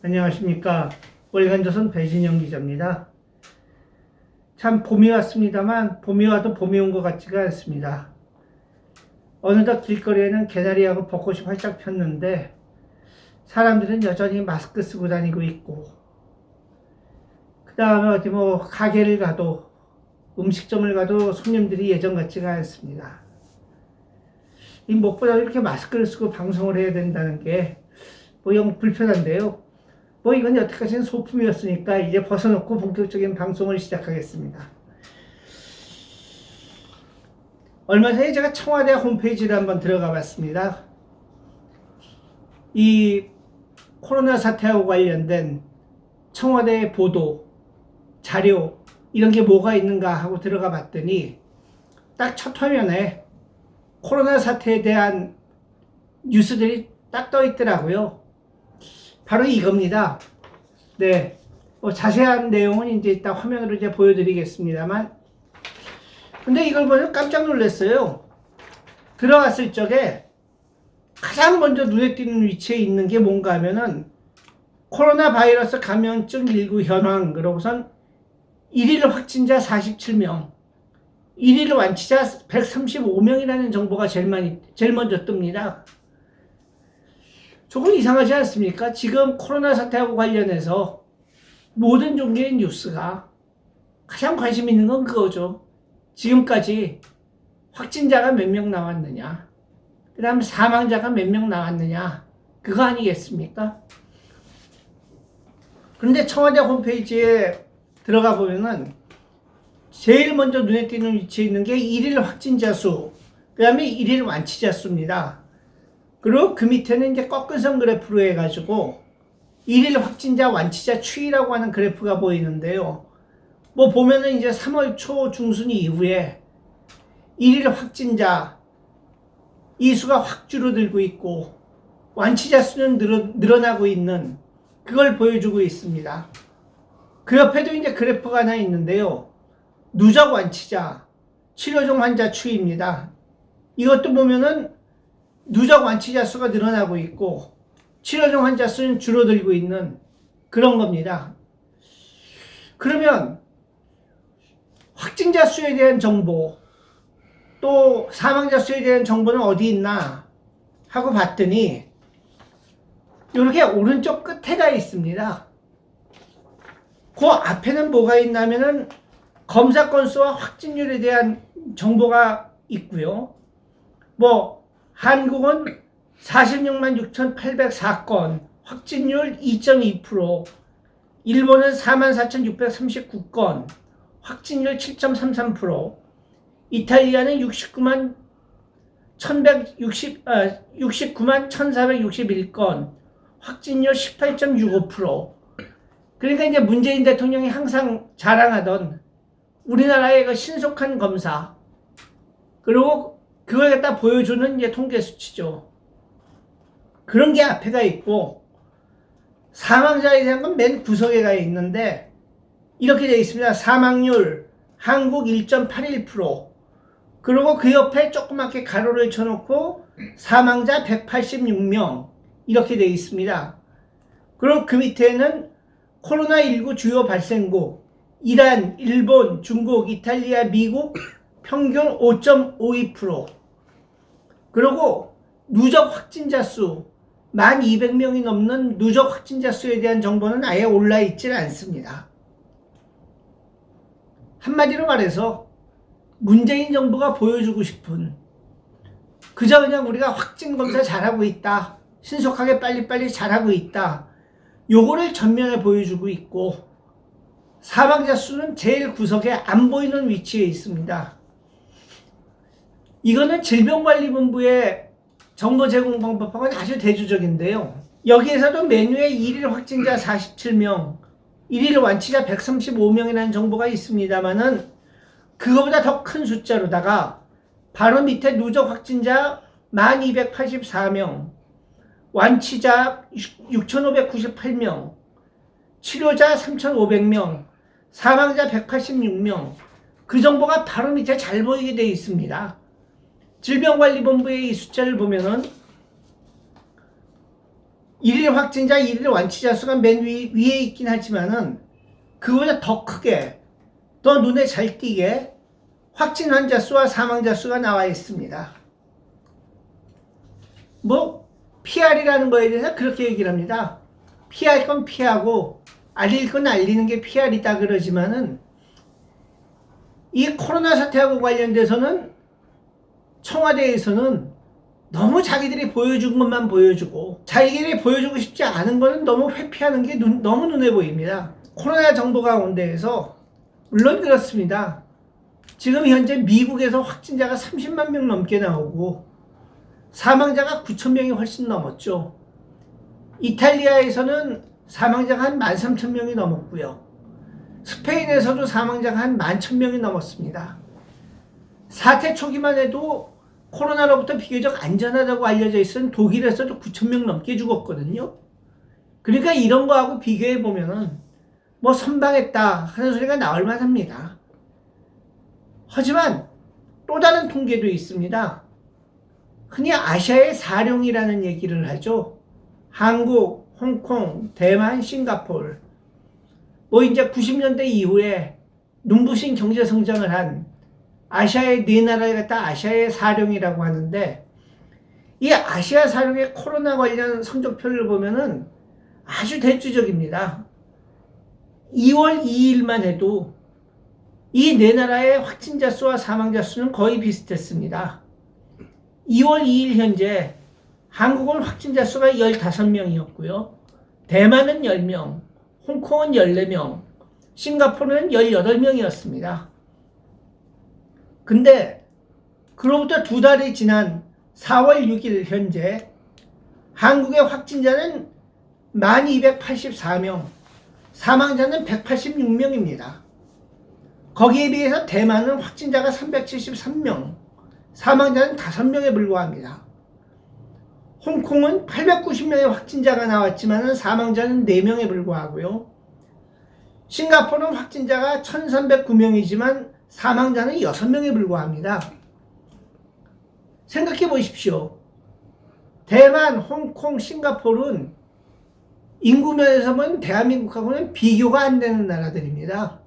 안녕하십니까. 월간조선 배진영 기자입니다. 참 봄이 왔습니다만 봄이 와도 봄이 온 것 같지가 않습니다. 어느덧 길거리에는 개나리하고 벚꽃이 활짝 폈는데 사람들은 여전히 마스크 쓰고 다니고 있고, 그 다음에 어디 가게를 가도 음식점을 가도 손님들이 예전 같지가 않습니다. 이 무엇보다 이렇게 마스크를 쓰고 방송을 해야 된다는 게 영 불편한데요. 이건 여태까지는 소품이었으니까 이제 벗어놓고 본격적인 방송을 시작하겠습니다. 얼마 전에 제가 청와대 홈페이지를 한번 들어가 봤습니다. 이 코로나 사태하고 관련된 청와대의 보도, 자료, 이런 게 뭐가 있는가 하고 들어가 봤더니 딱 첫 화면에 코로나 사태에 대한 뉴스들이 딱 떠 있더라고요. 바로 이겁니다. 네. 자세한 내용은 이제 이따 화면으로 이제 보여드리겠습니다만. 근데 이걸 보면 깜짝 놀랐어요. 들어갔을 적에 가장 먼저 눈에 띄는 위치에 있는 게 뭔가 하면은 코로나 바이러스 감염증 19 현황, 그러고선 1일 확진자 47명, 1일 완치자 135명이라는 정보가 제일 먼저 뜹니다. 조금 이상하지 않습니까? 지금 코로나 사태하고 관련해서 모든 종류의 뉴스가 가장 관심 있는 건 그거죠. 지금까지 확진자가 몇 명 나왔느냐, 그 다음에 사망자가 몇 명 나왔느냐, 그거 아니겠습니까? 그런데 청와대 홈페이지에 들어가 보면은 제일 먼저 눈에 띄는 위치에 있는 게 1일 확진자 수, 그 다음에 1일 완치자 수입니다. 그리고 그 밑에는 이제 꺾은선 그래프로 해가지고 1일 확진자 완치자 추이라고 하는 그래프가 보이는데요. 보면은 이제 3월 초 중순 이후에 1일 확진자 이 수가 확 줄어들고 있고 완치자 수는 늘어나고 있는, 그걸 보여주고 있습니다. 그 옆에도 이제 그래프가 하나 있는데요. 누적 완치자, 치료 중 환자 추이입니다. 이것도 보면은 누적 완치자 수가 늘어나고 있고 치료 중 환자 수는 줄어들고 있는 그런 겁니다. 그러면 확진자 수에 대한 정보, 또 사망자 수에 대한 정보는 어디 있나 하고 봤더니 이렇게 오른쪽 끝에가 있습니다. 그 앞에는 뭐가 있냐면은 검사 건수와 확진율에 대한 정보가 있고요. 한국은 46만 6,804건, 확진율 2.2%, 일본은 44,639건, 확진율 7.33%, 이탈리아는 69만 1,461건, 확진율 18.65%. 그러니까 이제 문재인 대통령이 항상 자랑하던 우리나라의 그 신속한 검사, 그리고 그걸 갖다 보여주는 이제 통계 수치죠. 그런 게 앞에가 있고, 사망자에 대한 건 맨 구석에가 있는데 이렇게 되어 있습니다. 사망률 한국 1.81%, 그리고 그 옆에 조그맣게 가로를 쳐놓고 사망자 186명 이렇게 되어 있습니다. 그리고 그 밑에는 코로나19 주요 발생국 이란, 일본, 중국, 이탈리아, 미국 평균 5.52%, 그리고 누적 확진자 수 1200명이 넘는 누적 확진자 수에 대한 정보는 아예 올라 있질 않습니다. 한마디로 말해서 문재인 정부가 보여주고 싶은, 그저 그냥 우리가 확진 검사 잘하고 있다, 신속하게 빨리빨리 잘하고 있다, 요거를 전면에 보여주고 있고, 사망자 수는 제일 구석에 안 보이는 위치에 있습니다. 이거는 질병관리본부의 정보 제공 방법하고는 아주 대조적인데요. 여기에서도 메뉴에 1일 확진자 47명, 1일 완치자 135명이라는 정보가 있습니다만은 그거보다 더 큰 숫자로다가 바로 밑에 누적 확진자 1284명, 완치자 6598명, 치료자 3500명, 사망자 186명, 그 정보가 바로 밑에 잘 보이게 되어 있습니다. 질병관리본부의 이 숫자를 보면은 일일 확진자, 일일 완치자 수가 맨 위에 있긴 하지만은 그보다 더 크게, 더 눈에 잘 띄게 확진 환자 수와 사망자 수가 나와 있습니다. 뭐 PR이라는 거에 대해서 그렇게 얘기를 합니다. 피할 건 피하고 알릴 건 알리는 게 PR이다 그러지만은 이 코로나 사태하고 관련돼서는 청와대에서는 너무 자기들이 보여준 것만 보여주고 자기들이 보여주고 싶지 않은 거는 너무 회피하는 게 너무 눈에 보입니다. 코로나 정보 가운데에서 물론 그렇습니다. 지금 현재 미국에서 확진자가 30만 명 넘게 나오고 사망자가 9천 명이 훨씬 넘었죠. 이탈리아에서는 사망자가 한 13,000명이 넘었고요. 스페인에서도 사망자가 한 11,000명이 넘었습니다. 사태 초기만 해도 코로나로부터 비교적 안전하다고 알려져 있은 독일에서도 9,000명 넘게 죽었거든요. 그러니까 이런 거하고 비교해 보면은 뭐 선방했다 하는 소리가 나올 만합니다. 하지만 또 다른 통계도 있습니다. 흔히 아시아의 사룡이라는 얘기를 하죠. 한국, 홍콩, 대만, 싱가포르. 뭐 이제 90년대 이후에 눈부신 경제 성장을 한 아시아의 네 나라를 갖다 아시아의 사룡이라고 하는데, 이 아시아 사룡의 코로나 관련 성적표를 보면은 아주 대조적입니다. 2월 2일만 해도 이 네 나라의 확진자 수와 사망자 수는 거의 비슷했습니다. 2월 2일 현재 한국은 확진자 수가 15명이었고요. 대만은 10명, 홍콩은 14명, 싱가포르는 18명이었습니다. 근데 그로부터 2달이 지난 4월 6일 현재 한국의 확진자는 1284명, 사망자는 186명입니다. 거기에 비해서 대만은 확진자가 373명, 사망자는 5명에 불과합니다. 홍콩은 890명의 확진자가 나왔지만 사망자는 4명에 불과하고요. 싱가포르는 확진자가 1309명이지만 사망자는 6명에 불과합니다. 생각해 보십시오. 대만, 홍콩, 싱가포르는 인구면에서 보면 대한민국하고는 비교가 안 되는 나라들입니다.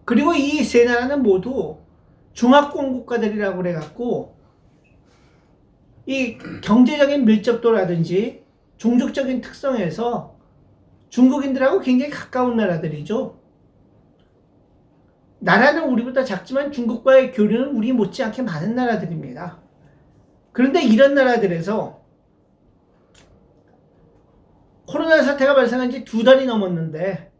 그리고 이 세 나라는 모두 중화권 국가들이라고 그래갖고 이 경제적인 밀접도라든지 종족적인 특성에서 중국인들하고 굉장히 가까운 나라들이죠. 나라는 우리보다 작지만 중국과의 교류는 우리 못지않게 많은 나라들입니다. 그런데 이런 나라들에서 코로나 사태가 발생한 지 2달이 넘었는데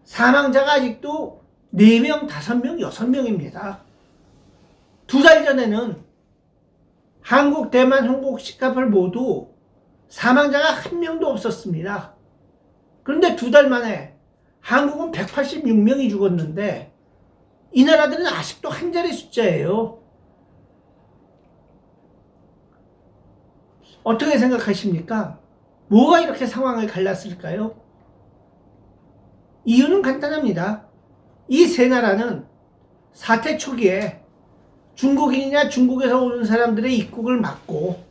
사망자가 아직도 4명, 5명, 6명입니다. 2달 전에는 한국, 대만, 홍콩, 싱가포르 모두 사망자가 1명도 없었습니다. 그런데 2달 만에 한국은 186명이 죽었는데 이 나라들은 아직도 한 자리 숫자예요. 어떻게 생각하십니까? 뭐가 이렇게 상황을 갈랐을까요? 이유는 간단합니다. 이 세 나라는 사태 초기에 중국인이나 중국에서 오는 사람들의 입국을 막고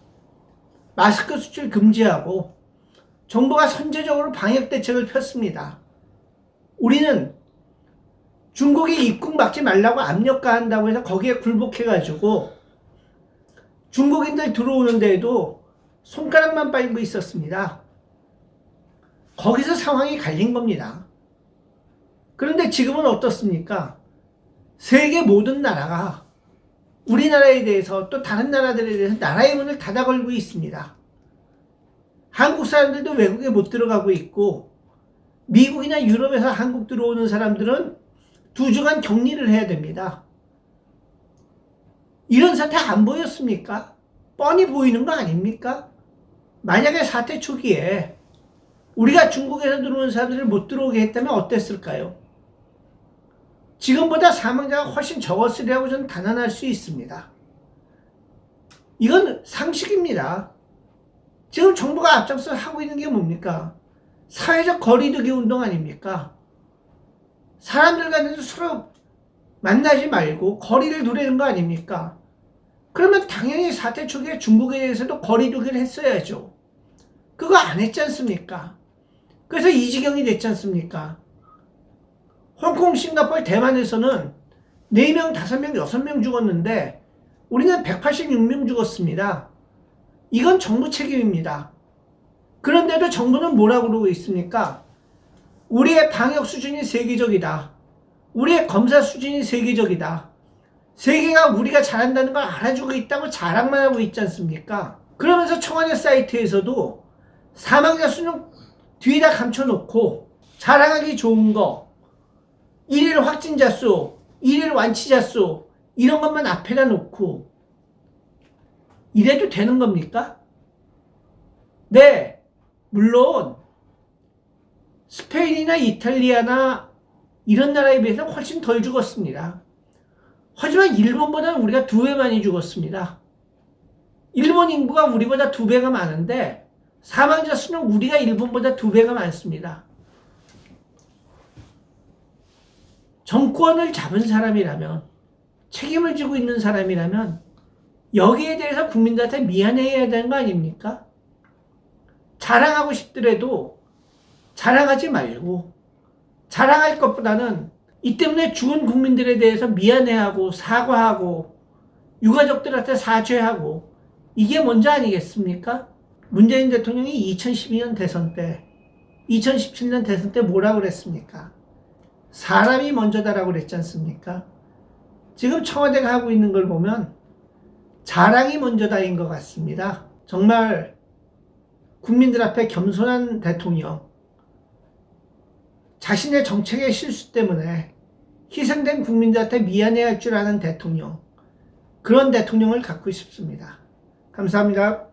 마스크 수출 금지하고 정부가 선제적으로 방역 대책을 폈습니다. 우리는 중국이 입국 막지 말라고 압력 가한다고 해서 거기에 굴복해가지고 중국인들 들어오는 데에도 손가락만 빨고 있었습니다. 거기서 상황이 갈린 겁니다. 그런데 지금은 어떻습니까? 세계 모든 나라가 우리나라에 대해서 또 다른 나라들에 대해서 나라의 문을 닫아 걸고 있습니다. 한국 사람들도 외국에 못 들어가고 있고 미국이나 유럽에서 한국 들어오는 사람들은 2주간 격리를 해야 됩니다. 이런 사태 안 보였습니까? 뻔히 보이는 거 아닙니까? 만약에 사태 초기에 우리가 중국에서 들어오는 사람들을 못 들어오게 했다면 어땠을까요? 지금보다 사망자가 훨씬 적었으리라고 저는 단언할 수 있습니다. 이건 상식입니다. 지금 정부가 앞장서 하고 있는 게 뭡니까? 사회적 거리두기 운동 아닙니까? 사람들 간에도 서로 만나지 말고 거리를 두려는 거 아닙니까? 그러면 당연히 사태 초기에 중국에 대해서도 거리두기를 했어야죠. 그거 안 했지 않습니까? 그래서 이 지경이 됐지 않습니까? 홍콩, 싱가포르, 대만에서는 4명, 5명, 6명 죽었는데 우리는 186명 죽었습니다. 이건 정부 책임입니다. 그런데도 정부는 뭐라고 그러고 있습니까? 우리의 방역 수준이 세계적이다. 우리의 검사 수준이 세계적이다. 세계가 우리가 잘한다는 걸 알아주고 있다고 자랑만 하고 있지 않습니까? 그러면서 청와대 사이트에서도 사망자 수는 뒤에다 감춰놓고 자랑하기 좋은 거, 일일 확진자 수, 일일 완치자 수 이런 것만 앞에다 놓고 이래도 되는 겁니까? 네, 물론 스페인이나 이탈리아나 이런 나라에 비해서 훨씬 덜 죽었습니다. 하지만 일본보다는 우리가 2배 많이 죽었습니다. 일본 인구가 우리보다 2배가 많은데 사망자 수는 우리가 일본보다 2배가 많습니다. 정권을 잡은 사람이라면, 책임을 지고 있는 사람이라면 여기에 대해서 국민들한테 미안해야 되는 거 아닙니까? 자랑하고 싶더라도 자랑하지 말고, 자랑할 것보다는 이 때문에 죽은 국민들에 대해서 미안해하고 사과하고 유가족들한테 사죄하고 이게 먼저 아니겠습니까? 문재인 대통령이 2012년 대선 때, 2017년 대선 때 뭐라고 그랬습니까? 사람이 먼저다라고 그랬지 않습니까? 지금 청와대가 하고 있는 걸 보면 자랑이 먼저다인 것 같습니다. 정말 국민들 앞에 겸손한 대통령, 자신의 정책의 실수 때문에 희생된 국민들한테 미안해할 줄 아는 대통령, 그런 대통령을 갖고 싶습니다. 감사합니다.